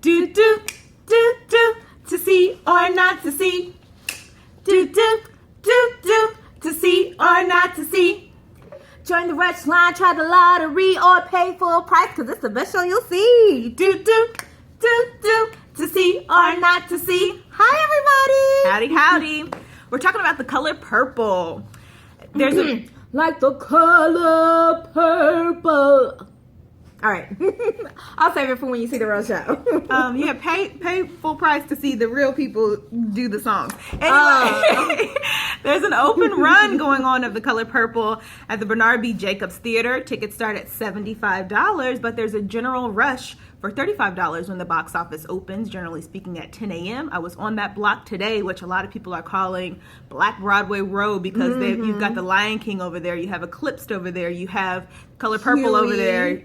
Do, do, do, do, to see or not to see. Do, do, do, do, to see or not to see. Join the rush line, try the lottery, or pay full price, because it's the best show you'll see. Do, do, do, do, to see or not to see. Hi, everybody. Howdy, howdy. We're talking about the color purple. There's a... Like the color purple. All right. I'll save it for when you see the real show. Yeah, pay full price to see the real people do the songs. Anyway, there's an open run going on of the color purple at the Bernard B. Jacobs Theater. Tickets start at $75, but there's a general rush for $35 when the box office opens, generally speaking at 10 a.m. I was on that block today, which a lot of people are calling Black Broadway Road, because you've got the Lion King over there, you have Eclipsed over there, you have Color Purple over there.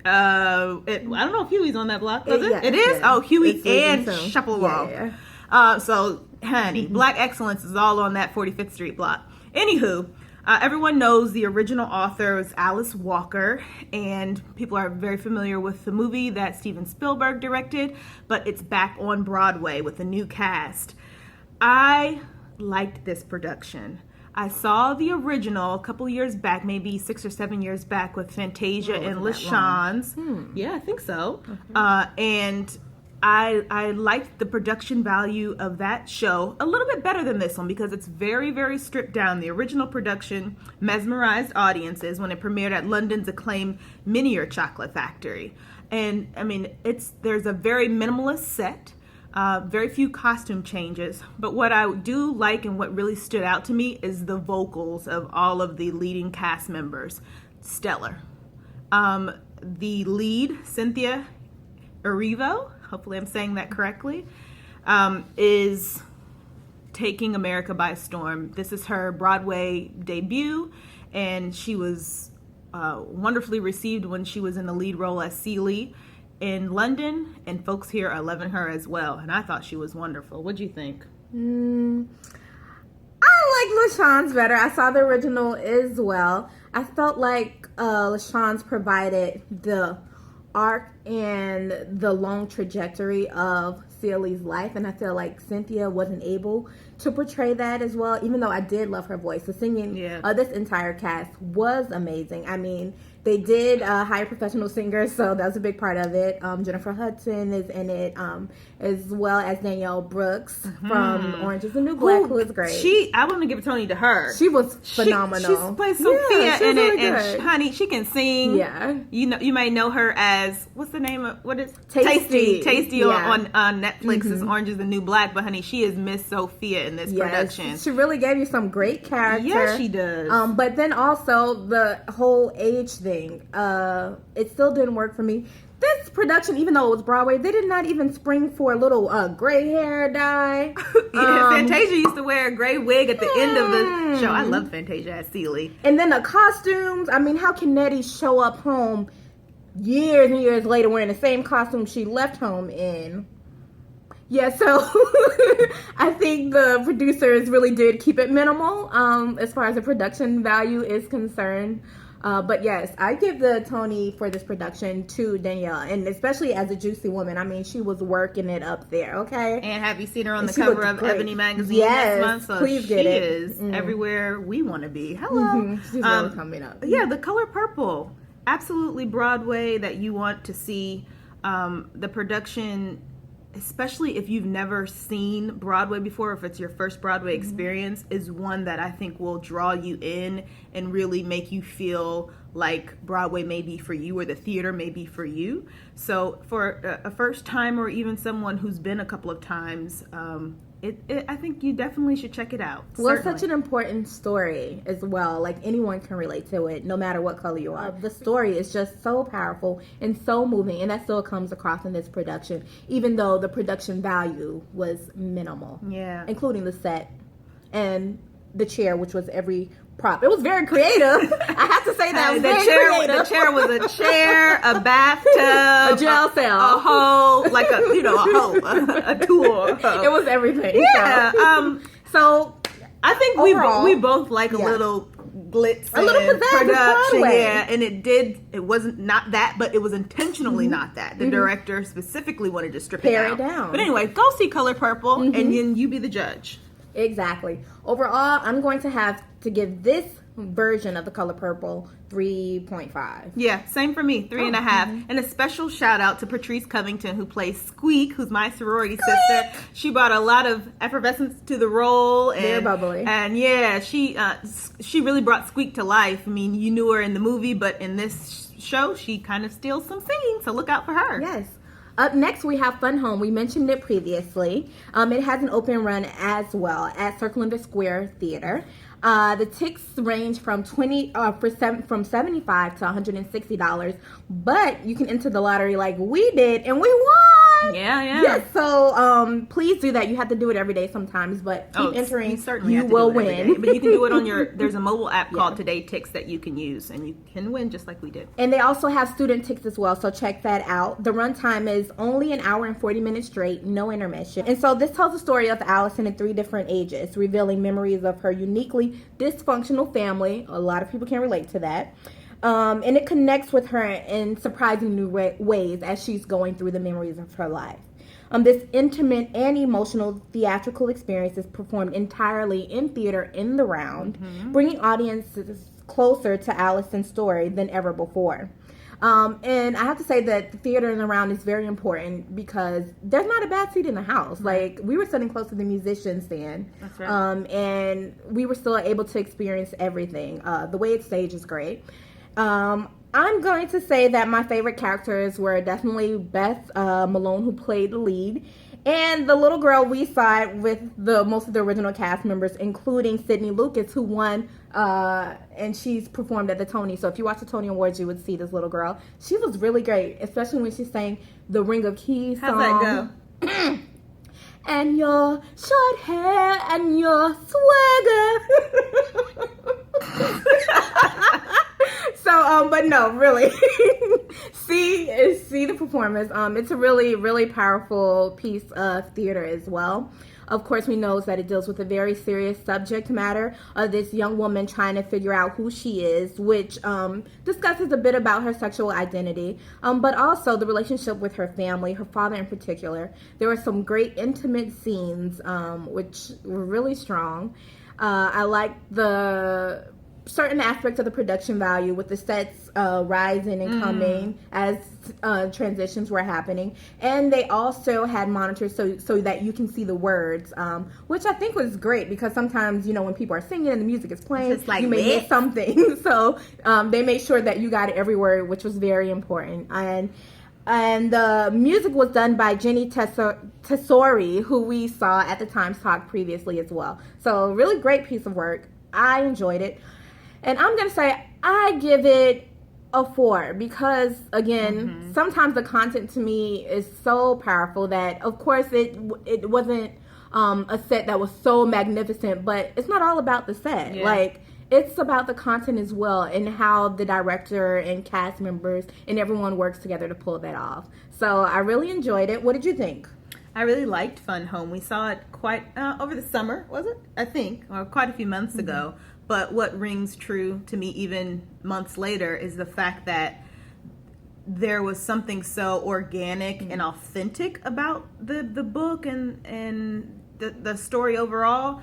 I don't know if Huey's on that block. Is it? Yeah, it is? yeah. Oh, Huey It's and soon. Shufflewall. Yeah. So, honey, Black Excellence is all on that 45th Street block. Anywho, everyone knows the original author was Alice Walker, and people are very familiar with the movie that Steven Spielberg directed, but it's back on Broadway with a new cast. I liked this production. I saw the original a couple years back, maybe 6 or 7 years back, with Fantasia and LaShawne's. Yeah, I think so. And I liked the production value of that show a little bit better than this one, because it's very, very stripped down. The original production mesmerized audiences when it premiered at London's acclaimed Miniature Chocolate Factory. And I mean, there's a very minimalist set. Very few costume changes, but what I do like and what really stood out to me is the vocals of all of the leading cast members. Stellar. The lead, Cynthia Erivo, hopefully I'm saying that correctly, is taking America by storm. This is her Broadway debut, and she was wonderfully received when she was in the lead role as Celie in London, and folks here are loving her as well, and I thought she was wonderful. What'd you think? I like LaShawne's better. I saw the original as well. I felt like LaShawne's provided the arc and the long trajectory of Celie's life, and I feel like Cynthia wasn't able to portray that as well, even though I did love her voice. The singing of this entire cast was amazing. I mean, they did hire professional singers, so that was a big part of it. Jennifer Hudson is in it, as well as Danielle Brooks from Orange is the New Black, who is great. I want to give Tony to her. She was phenomenal. She plays Sophia in it, and honey, she can sing. Yeah, you may know her as, what's the name of, what is Tasty on Netflix's Orange is the New Black, but honey, she is Miss Sophia in this production. She really gave you some great character. Yeah, she does. But then also the whole age thing, it still didn't work for me. This production, even though it was Broadway, they did not even spring for a little gray hair dye. Fantasia used to wear a gray wig at the end of the show. I love Fantasia as Celie. And then the costumes. I mean, how can Nettie show up home years and years later wearing the same costume she left home in? Yeah, so I think the producers really did keep it minimal as far as the production value is concerned. But yes, I give the Tony for this production to Danielle, and especially as a juicy woman. I mean, she was working it up there, okay? And have you seen her on the cover of Ebony magazine this month? So please get it. She is everywhere we want to be. Hello. She's really coming up. Yeah, the color purple. Absolutely Broadway that you want to see. The production, especially if you've never seen Broadway before, if it's your first Broadway experience, is one that I think will draw you in and really make you feel like Broadway may be for you, or the theater may be for you. So for a first time, or even someone who's been a couple of times, I think you definitely should check it out. Well, it's such an important story as well. Like, anyone can relate to it, no matter what color you are. The story is just so powerful and so moving, and that still comes across in this production, even though the production value was minimal. Yeah. Including the set and the chair, which was every prop. It was very creative. I have to say that. The chair was a chair, a bathtub, a jail cell, a hole, like a tool. It was everything. Yeah. So I think we both like a little glitz, a little and pizzazz production. Broadway. Yeah, and it wasn't not that, but it was intentionally not that. The director specifically wanted to strip Pare it it down. But anyway, go see Color Purple, and then you be the judge. Exactly. Overall, I'm going to have to give this version of The Color Purple 3.5. Yeah, same for me, 3.5. And a special shout out to Patrice Covington, who plays Squeak, who's my sorority sister. She brought a lot of effervescence to the role. And, Very bubbly. And yeah, she really brought Squeak to life. I mean, you knew her in the movie, but in this show, she kind of steals some singing, so look out for her. Yes. Up next, we have Fun Home. We mentioned it previously. It has an open run as well at Circle in the Square Theater. The tickets range from $75 to $160, but you can enter the lottery like we did, and we won. Yeah. Yes, so please do that. You have to do it every day sometimes, but keep entering. You will win. But you can do it on there's a mobile app called Today Ticks that you can use, and you can win just like we did. And they also have student tickets as well, so check that out. The runtime is only an hour and 40 minutes straight, no intermission. And so this tells the story of Allison in 3 different ages, revealing memories of her uniquely dysfunctional family. A lot of people can relate to that. And it connects with her in surprising new ways as she's going through the memories of her life. This intimate and emotional theatrical experience is performed entirely in theater in the round, bringing audiences closer to Allison's story than ever before. And I have to say that the theater in the round is very important because there's not a bad seat in the house. Like, we were sitting close to the musician stand. That's right. And we were still able to experience everything. The way it's staged is great. I'm going to say that my favorite characters were definitely Beth Malone, who played the lead, and the little girl we saw with most of the original cast members, including Sydney Lucas, who won, and she's performed at the Tony. So if you watch the Tony Awards, you would see this little girl. She was really great, especially when she sang the Ring of Keys song. How'd that go? And your short hair and your swagger. So, but no, really, see the performance. It's a really, really powerful piece of theater as well. Of course, we know that it deals with a very serious subject matter of this young woman trying to figure out who she is, which discusses a bit about her sexual identity, but also the relationship with her family, her father in particular. There were some great intimate scenes, which were really strong. I like the certain aspects of the production value with the sets rising and coming as transitions were happening, and they also had monitors so that you can see the words, which I think was great because sometimes when people are singing and the music is playing, like you may miss something. So they made sure that you got every word, which was very important. And the music was done by Jenny Tesori, who we saw at the Times Talk previously as well. So really great piece of work. I enjoyed it. And I'm going to say I give it a 4 because, again, sometimes the content to me is so powerful that, of course, it wasn't a set that was so magnificent, but it's not all about the set. Yeah. Like, it's about the content as well and how the director and cast members and everyone works together to pull that off. So I really enjoyed it. What did you think? I really liked Fun Home. We saw it quite over the summer, was it? I think, or quite a few months ago. But what rings true to me even months later is the fact that there was something so organic and authentic about the book and the story overall.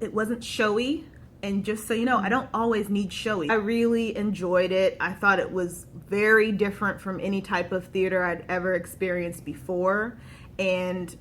It wasn't showy. And just so you know, I don't always need showy. I really enjoyed it. I thought it was very different from any type of theater I'd ever experienced before. And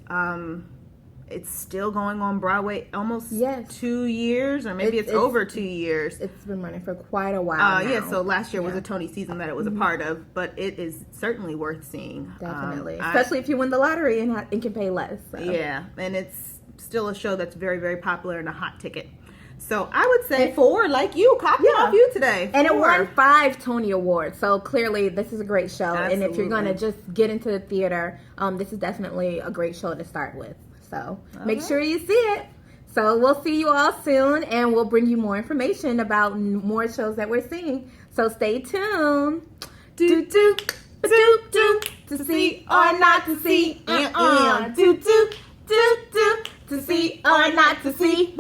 it's still going on Broadway almost 2 years, or maybe it's over 2 years. It's been running for quite a while now. Yeah, so last year was a Tony season that it was a part of, but it is certainly worth seeing. Definitely. Especially if you win the lottery and can pay less. So. Yeah, and it's still a show that's very, very popular and a hot ticket. So I would say 4, like you, copying off you today. 4. And it won 5 Tony Awards, so clearly this is a great show. Absolutely. And if you're going to just get into the theater, this is definitely a great show to start with. So make sure you see it. So we'll see you all soon, and we'll bring you more information about more shows that we're seeing. So stay tuned. To see or not to see. To see or not to see.